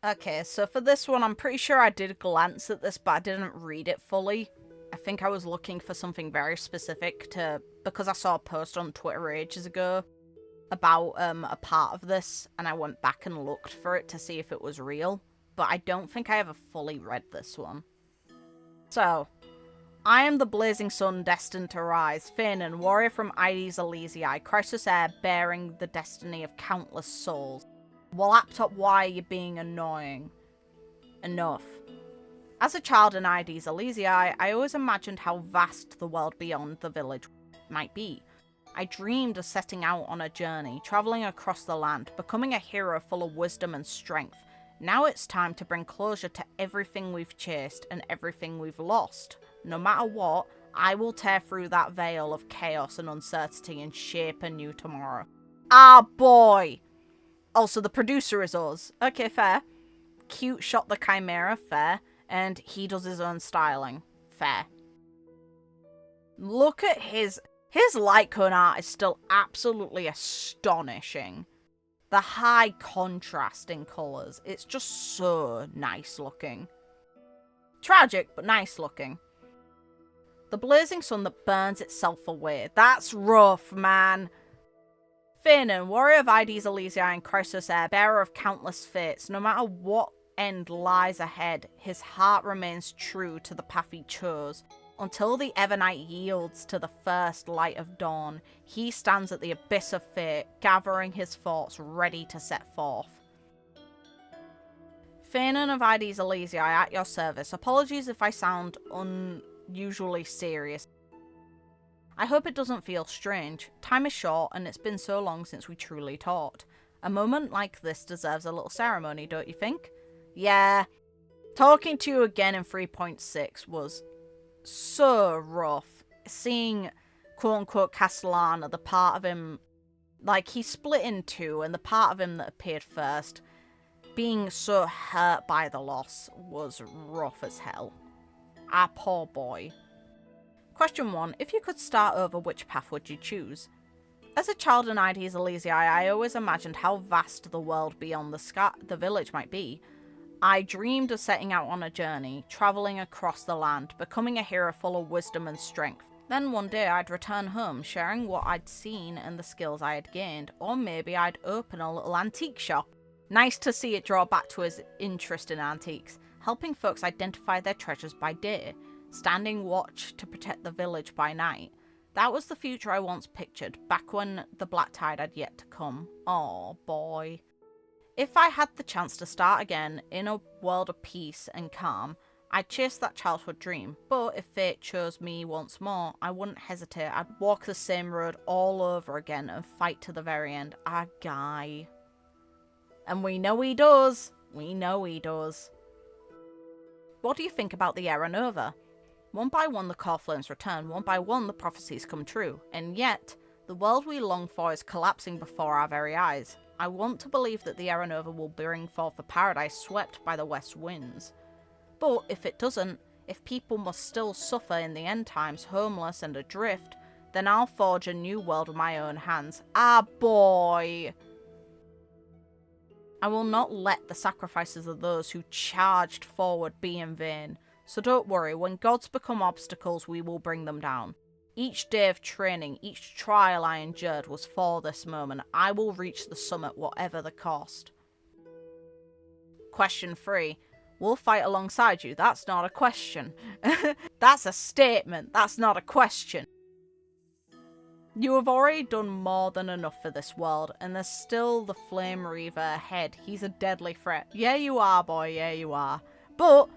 Okay, so for this one, I'm pretty sure I did glance at this, but I didn't read it fully. I think I was looking for something very specific because I saw a post on Twitter ages ago about a part of this, and I went back and looked for it to see if it was real, but I don't think I ever fully read this one. So, I am the blazing sun destined to rise, Phainon, warrior from Ides Elysiae, crisis heir bearing the destiny of countless souls. Well, laptop, why are you being annoying? Enough. As a child in Ides Elysiae, I always imagined how vast the world beyond the village might be. I dreamed of setting out on a journey, travelling across the land, becoming a hero full of wisdom and strength. Now it's time to bring closure to everything we've chased and everything we've lost. No matter what, I will tear through that veil of chaos and uncertainty and shape a new tomorrow. Ah, boy! Also, the producer is us. Okay, fair. Cute shot the Chimera, fair. And he does his own styling, fair. Look at his light cone art is still absolutely astonishing. The high contrast in colours, it's just so nice looking. Tragic, but nice looking. The blazing sun that burns itself away, that's rough, man. Phainon, warrior of Ides Elysiae and crisis heir, bearer of countless fates, no matter what end lies ahead, his heart remains true to the path he chose. Until the Evernight yields to the first light of dawn, he stands at the abyss of fate, gathering his thoughts ready to set forth. Phainon of Ides Elysiae, at your service. Apologies if I sound unusually serious. I hope it doesn't feel strange. Time is short, and it's been so long since we truly talked. A moment like this deserves a little ceremony, don't you think? Yeah. Talking to you again in 3.6 was so rough. Seeing quote-unquote Khaslana, the part of him, like, he split in two, and the part of him that appeared first, being so hurt by the loss was rough as hell. Our poor boy. Question 1. If you could start over, which path would you choose? As a child in Ides Elysiae, I always imagined how vast the world beyond the village might be. I dreamed of setting out on a journey, travelling across the land, becoming a hero full of wisdom and strength. Then one day I'd return home, sharing what I'd seen and the skills I had gained, or maybe I'd open a little antique shop. Nice to see it draw back to his interest in antiques, helping folks identify their treasures by day, standing watch to protect the village by night. That was the future I once pictured, back when the black tide had yet to come. Aw, boy. If I had the chance to start again in a world of peace and calm, I'd chase that childhood dream. But if fate chose me once more, I wouldn't hesitate. I'd walk the same road all over again and fight to the very end. Our guy. And we know he does. We know he does. What do you think about the Era Nova? One by one the core flames return, one by one the prophecies come true, and yet, the world we long for is collapsing before our very eyes. I want to believe that the Era Nova will bring forth a paradise swept by the west winds. But if it doesn't, if people must still suffer in the end times, homeless and adrift, then I'll forge a new world with my own hands. Ah, boy! I will not let the sacrifices of those who charged forward be in vain. So don't worry, when gods become obstacles, we will bring them down. Each day of training, each trial I endured was for this moment. I will reach the summit, whatever the cost. Question 3. We'll fight alongside you. That's not a question. That's a statement. That's not a question. You have already done more than enough for this world, and there's still the Flame Reaver ahead. He's a deadly threat. Yeah, you are, boy. Yeah, you are. But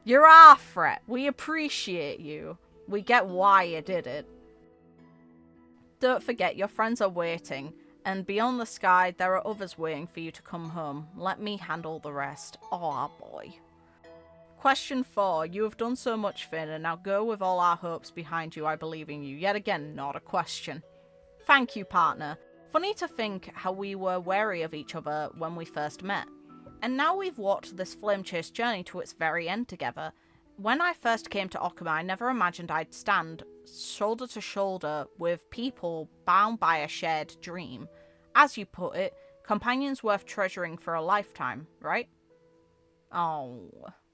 you're our threat. We appreciate you. We get why you did it. Don't forget, your friends are waiting, and beyond the sky, there are others waiting for you to come home. Let me handle the rest. Aw, boy. Question 4. You have done so much, Phainon. Now go with all our hopes behind you. I believe in you. Yet again, not a question. Thank you, partner. Funny to think how we were wary of each other when we first met. And now we've walked this flame chase journey to its very end together. When I first came to Okuma, I never imagined I'd stand shoulder to shoulder with people bound by a shared dream. As you put it, companions worth treasuring for a lifetime, right? Oh,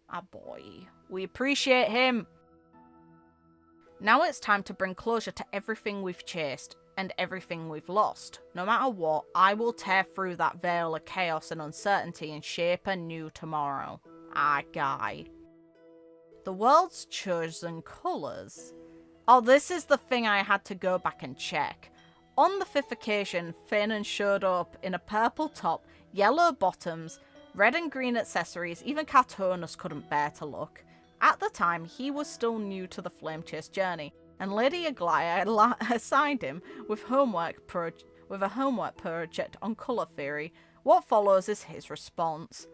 our boy. We appreciate him. Now it's time to bring closure to everything we've chased and everything we've lost. No matter what, I will tear through that veil of chaos and uncertainty and shape a new tomorrow. Ah, guy. The world's chosen colours. Oh, this is the thing I had to go back and check. On the 5th occasion, Phainon showed up in a purple top, yellow bottoms, red and green accessories. Even Cartonus couldn't bear to look. At the time, he was still new to the Flame Chase journey, and Lady Aglaea assigned him with a homework project on colour theory. What follows is his response.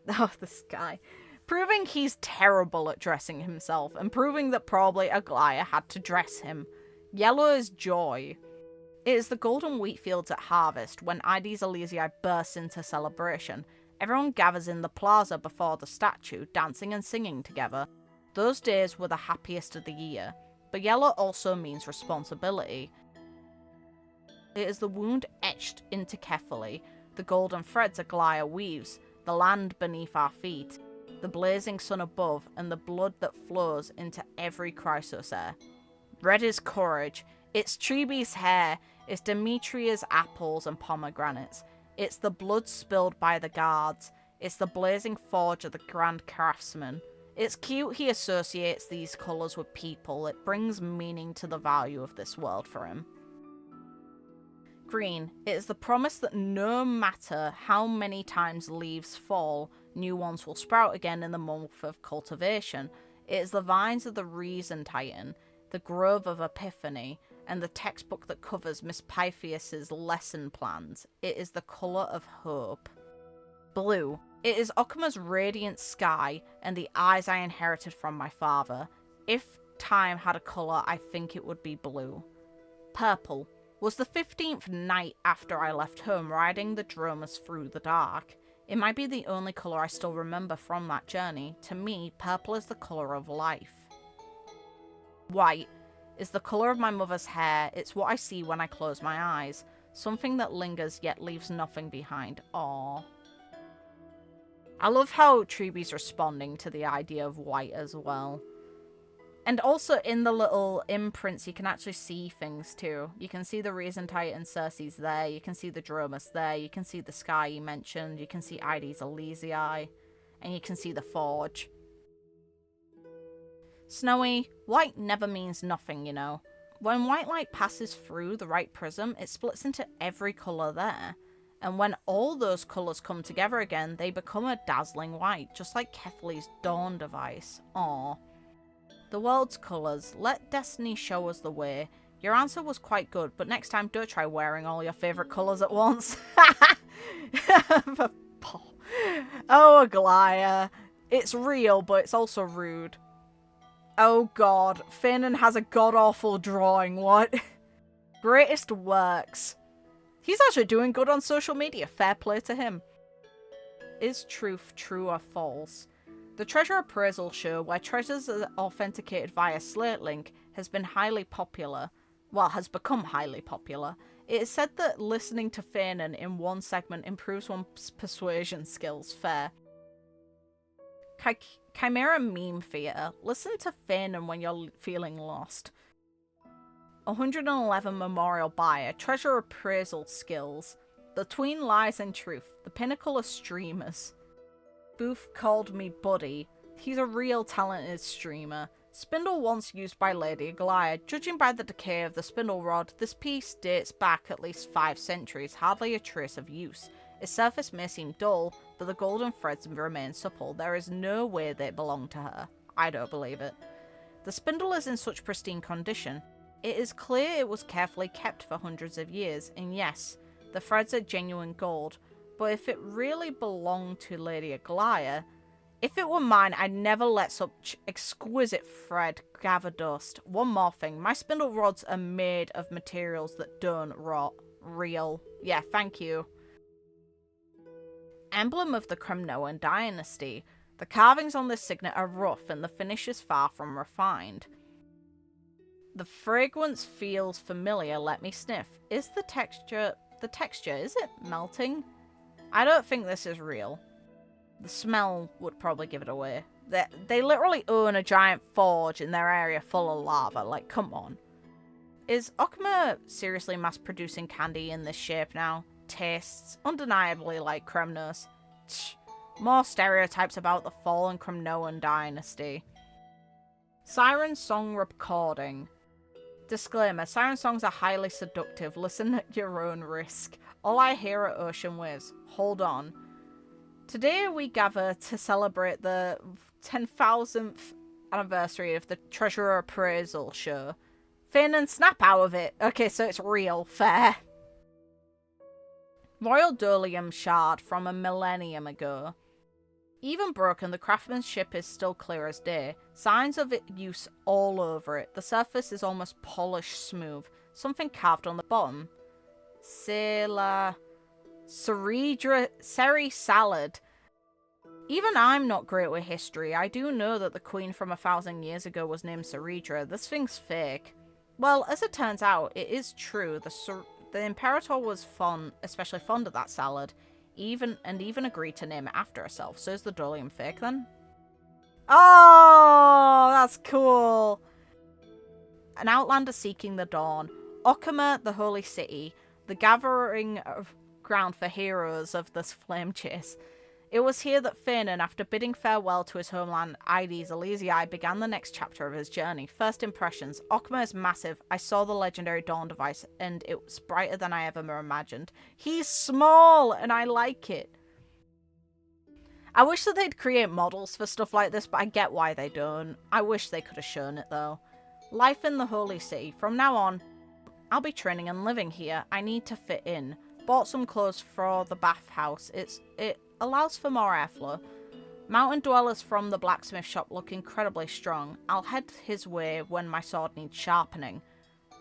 Oh, this guy. Proving he's terrible at dressing himself, and proving that probably Aglaea had to dress him. Yellow is joy. It is the golden wheat fields at harvest when Ides Elysiae bursts into celebration. Everyone gathers in the plaza before the statue, dancing and singing together. Those days were the happiest of the year, but yellow also means responsibility. It is the wound etched into Kefali, the golden threads Aglaea weaves, the land beneath our feet, the blazing sun above, and the blood that flows into every chrysosphere. Red is courage. It's Treebe's hair. It's Demetria's apples and pomegranates. It's the blood spilled by the guards. It's the blazing forge of the grand craftsman. It's cute he associates these colours with people. It brings meaning to the value of this world for him. Green. It is the promise that no matter how many times leaves fall, new ones will sprout again in the month of cultivation. It is the vines of the Reason Titan, the grove of Epiphany, and the textbook that covers Miss Pythias's lesson plans. It is the colour of hope. Blue. It is Okuma's radiant sky and the eyes I inherited from my father. If time had a colour, I think it would be blue. Purple. Was the 15th night after I left home riding the Dromus through the dark. It might be the only colour I still remember from that journey. To me, purple is the colour of life. White is the colour of my mother's hair. It's what I see when I close my eyes. Something that lingers yet leaves nothing behind. Aww. I love how Treebe's responding to the idea of white as well. And also in the little imprints, you can actually see things too. You can see the Reason Titan Circe's there. You can see the Dromus there. You can see the sky you mentioned. You can see Ides Elysiae. And you can see the forge. Snowy. White never means nothing, you know. When white light passes through the right prism, it splits into every colour there. And when all those colours come together again, they become a dazzling white, just like Kefali's Dawn device. Aww. The world's colours. Let destiny show us the way. Your answer was quite good, but next time don't try wearing all your favourite colours at once. Oh, Aglaea. It's real, but it's also rude. Oh god, Phainon has a god-awful drawing, what? Greatest works. He's actually doing good on social media, fair play to him. Is truth true or false? The treasure appraisal show, where treasures are authenticated via Slate Link, has been highly popular. Well, has become highly popular. It is said that listening to Phainon in one segment improves one's persuasion skills. Fair. Chimera Meme Theatre. Listen to Phainon when you're feeling lost. 111 Memorial Buyer. Treasure appraisal skills. Between lies and truth. The pinnacle of streamers. Booth called me Buddy. He's a real talented streamer. Spindle once used by Lady Aglaea. Judging by the decay of the spindle rod, this piece dates back at least 5 centuries, hardly a trace of use. Its surface may seem dull, but the golden threads remain supple. There is no way they belong to her. I don't believe it. The spindle is in such pristine condition. It is clear it was carefully kept for hundreds of years, and yes, the threads are genuine gold, but if it really belonged to Lady Aglaea, if it were mine, I'd never let such exquisite thread gather dust. One more thing, my spindle rods are made of materials that don't rot. Real. Yeah, thank you. Emblem of the Kremnoan dynasty. The carvings on this signet are rough and the finish is far from refined. The fragrance feels familiar, let me sniff. Is the texture, is it melting? I don't think this is real. The smell would probably give it away. They literally own a giant forge in their area full of lava. Like, come on. Is Okuma seriously mass-producing candy in this shape now? Tastes undeniably like Kremnos. More stereotypes about the fallen Kremnoan dynasty. Siren song recording. Disclaimer, siren songs are highly seductive. Listen at your own risk. All I hear are ocean waves. Hold on. Today we gather to celebrate the 10,000th anniversary of the Treasurer Appraisal Show. Phainon, snap out of it. Okay, so it's real. Fair. Royal Dolium shard from a millennium ago. Even broken, the craftsmanship is still clear as day. Signs of its use all over it. The surface is almost polished smooth. Something carved on the bottom. Seri salad. Even I'm not great with history. I do know that the queen from 1,000 years ago was named Seridra. This thing's fake. Well, as it turns out, it is true. The Imperator was especially fond of that salad, even agreed to name it after herself. So is the Dolium fake then? Oh, that's cool. An outlander seeking the dawn. Okuma, the holy city, the gathering ground for heroes of this flame chase. It was here that Phainon, after bidding farewell to his homeland Ides Elysiae, began the next chapter of his journey. First impressions. Okuma is massive. I saw the legendary Dawn device, and it was brighter than I ever imagined. He's small, and I like it. I wish that they'd create models for stuff like this, but I get why they don't. I wish they could have shown it, though. Life in the Holy City. From now on, I'll be training and living here. I need to fit in. Bought some clothes for the bathhouse. It allows for more airflow. Mountain dwellers from the blacksmith shop look incredibly strong. I'll head his way when my sword needs sharpening.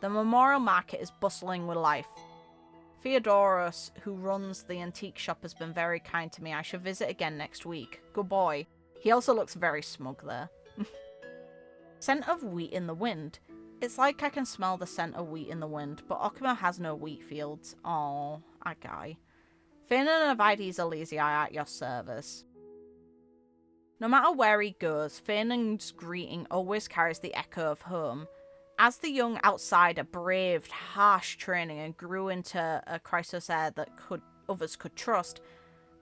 The memorial market is bustling with life. Theodoros, who runs the antique shop, has been very kind to me. I should visit again next week. Good boy. He also looks very smug there. Scent of wheat in the wind. It's like I can smell the scent of wheat in the wind, but Okuma has no wheat fields. Aww, a guy. Phainon of Ides Elysiae at your service. No matter where he goes, Phainon's greeting always carries the echo of home. As the young outsider braved harsh training and grew into a Chrysos heir that others could trust,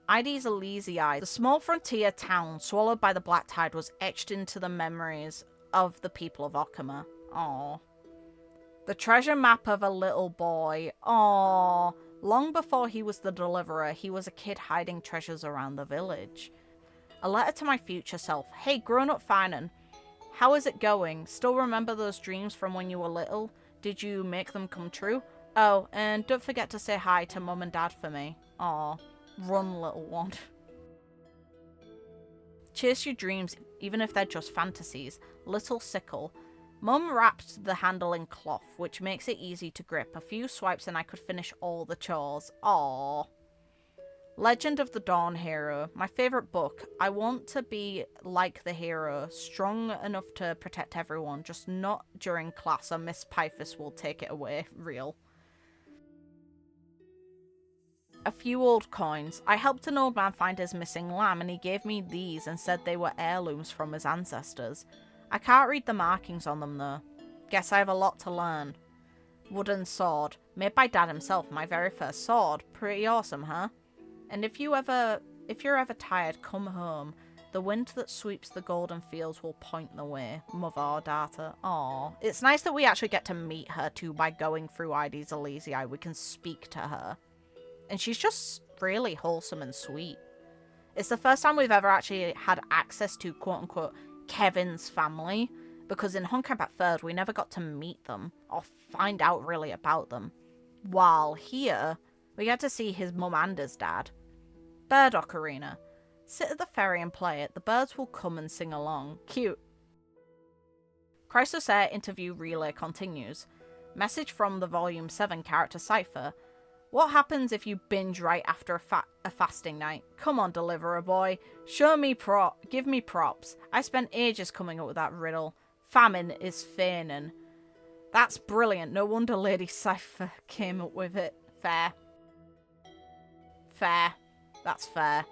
Ides Elysiae, the small frontier town swallowed by the black tide, was etched into the memories of the people of Okuma. Aww. The treasure map of a little boy. Aww. Long before he was the deliverer, he was a kid hiding treasures around the village. A letter to my future self. Hey, grown-up Phainon. How is it going? Still remember those dreams from when you were little? Did you make them come true? Oh, and don't forget to say hi to Mum and Dad for me. Aw. Run, little one. Chase your dreams, even if they're just fantasies. Little sickle. Mum wrapped the handle in cloth, which makes it easy to grip. A few swipes and I could finish all the chores. Aww. Legend of the Dawn Hero. My favourite book. I want to be like the hero, strong enough to protect everyone, just not during class or Miss Pythus will take it away. Real. A few old coins. I helped an old man find his missing lamb and he gave me these and said they were heirlooms from his ancestors. I can't read the markings on them though. Guess I have a lot to learn. Wooden sword. Made by Dad himself, my very first sword. Pretty awesome, huh? And if you're ever tired, come home. The wind that sweeps the golden fields will point the way. Mother, daughter. Aww. It's nice that we actually get to meet her too by going through Ides Elysiae. We can speak to her. And she's just really wholesome and sweet. It's the first time we've ever actually had access to quote-unquote Kevin's family, because in Honkai Impact 3rd we never got to meet them or find out really about them. While here, we get to see his mum and his dad. Bird Ocarina. Sit at the ferry and play it. The birds will come and sing along. Cute. Chrysos heir interview relay continues. Message from the Volume 7 character Cypher. What happens if you binge right after a fasting night? Come on, deliverer boy. Give me props. I spent ages coming up with that riddle. Famine is Phainon. That's brilliant. No wonder Lady Cypher came up with it. Fair. Fair. That's fair.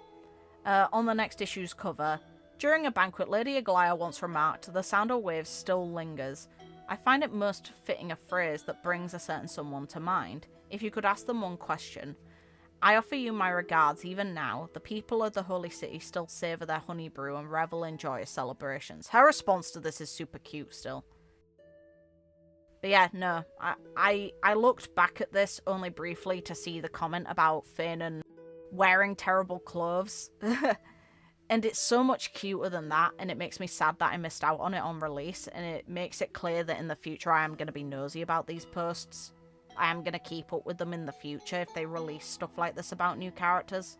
On the next issue's cover, during a banquet, Lady Aglaea once remarked, "The sound of waves still lingers. I find it most fitting a phrase that brings a certain someone to mind. If you could ask them one question, I offer you my regards even now. The people of the Holy City still savour their honey brew and revel in joyous celebrations." Her response to this is super cute still. But yeah, no, I looked back at this only briefly to see the comment about Phainon wearing terrible clothes. And it's so much cuter than that, and it makes me sad that I missed out on it on release, and it makes it clear that in the future I am going to be nosy about these posts. I am going to keep up with them in the future if they release stuff like this about new characters.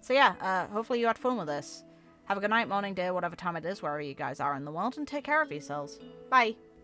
So yeah, hopefully you had fun with this. Have a good night, morning, day, whatever time it is, wherever you guys are in the world, and take care of yourselves. Bye!